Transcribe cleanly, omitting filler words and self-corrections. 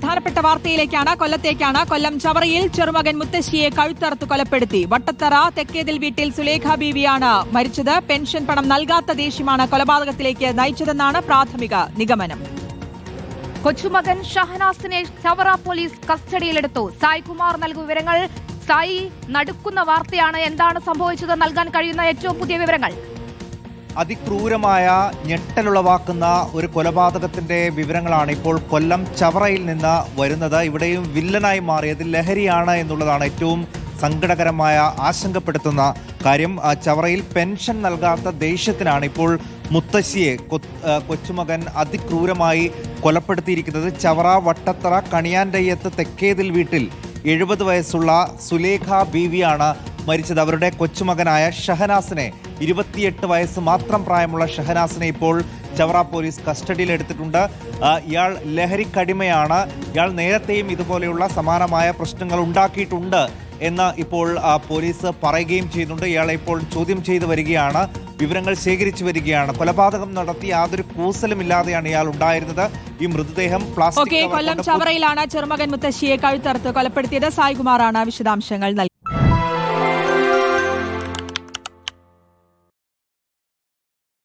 പ്രധാനപ്പെട്ട വാർത്തയിലേക്കാണ്. കൊല്ലം ചവറയിൽ ചെറുമകൻ മുത്തശ്ശിയെ കഴുത്തറുത്ത് കൊലപ്പെടുത്തി. വട്ടത്തറ തെക്കേതിൽ വീട്ടിൽ സുലേഖ ബീവിയാണ് മരിച്ചത്. പെൻഷൻ പണം നൽകാത്ത ദേഷ്യമാണ് കൊലപാതകത്തിലേക്ക് നയിച്ചതെന്നാണ് പ്രാഥമിക നിഗമനം. കൊച്ചുമകൻ ഷഹനാസിനെ ചവറ പോലീസ് കസ്റ്റഡിയിലെടുത്തു. സായ് കുമാർ നൽകും വിവരങ്ങൾ. സായി, നടുക്കുന്ന വാർത്തയാണ്. എന്താണ് സംഭവിച്ചത്? നൽകാൻ കഴിയുന്ന ഏറ്റവും പുതിയ വിവരങ്ങൾ. അതിക്രൂരമായ ഞെട്ടലുളവാക്കുന്ന ഒരു കൊലപാതകത്തിന്റെ വിവരങ്ങളാണ് ഇപ്പോൾ കൊല്ലം ചവറയിൽ നിന്ന് വരുന്നത്. ഇവിടെയും വില്ലനായി മാറിയത് ലഹരിയാണ് എന്നുള്ളതാണ് ഏറ്റവും സങ്കടകരമായ ആശങ്കപ്പെടുത്തുന്ന കാര്യം. ചവറയിൽ പെൻഷൻ നൽകാത്ത ദേഷ്യത്തിനാണ് ഇപ്പോൾ മുത്തശ്ശിയെ കൊച്ചുമകൻ അതിക്രൂരമായി കൊലപ്പെടുത്തിയിരിക്കുന്നത്. ചവറ വട്ടത്തറ കണിയാൻഡയ്യത്ത് തെക്കേതിൽ വീട്ടിൽ 70 വയസ്സുള്ള സുലേഖ ബീവിയാണ് മരിച്ചത്. അവരുടെ കൊച്ചുമകനായ ഷഹനാസിനെ 28 വയസ്സ് മാത്രം പ്രായമുള്ള ഷഹനാസിനെ ഇപ്പോൾ ചവറ പോലീസ് കസ്റ്റഡിയിലെടുത്തിട്ടുണ്ട്. ഇയാൾ ലഹരിക്കടിമയാണ്. ഇയാൾ നേരത്തെയും ഇതുപോലെയുള്ള സമാനമായ പ്രശ്നങ്ങൾ ഉണ്ടാക്കിയിട്ടുണ്ട് എന്ന് ഇപ്പോൾ പോലീസ് പറയുകയും ചെയ്യുന്നുണ്ട്. ഇയാളെ ഇപ്പോൾ ചോദ്യം ചെയ്തു വരികയാണ്, വിവരങ്ങൾ ശേഖരിച്ചു വരികയാണ്. കൊലപാതകം നടത്തി യാതൊരു കൂസലുമില്ലാതെയാണ് ഇയാൾ ഉണ്ടായിരുന്നത്. ഈ മൃതദേഹം കൊല്ലം ചവറയിലാണ് ചെറുമകൻ മുത്തശ്ശിയെ കഴുത്തറുത്ത് കൊലപ്പെടുത്തിയത്. സായ്കുമാറാണ് വിശദാംശങ്ങൾ നൽകിയത്.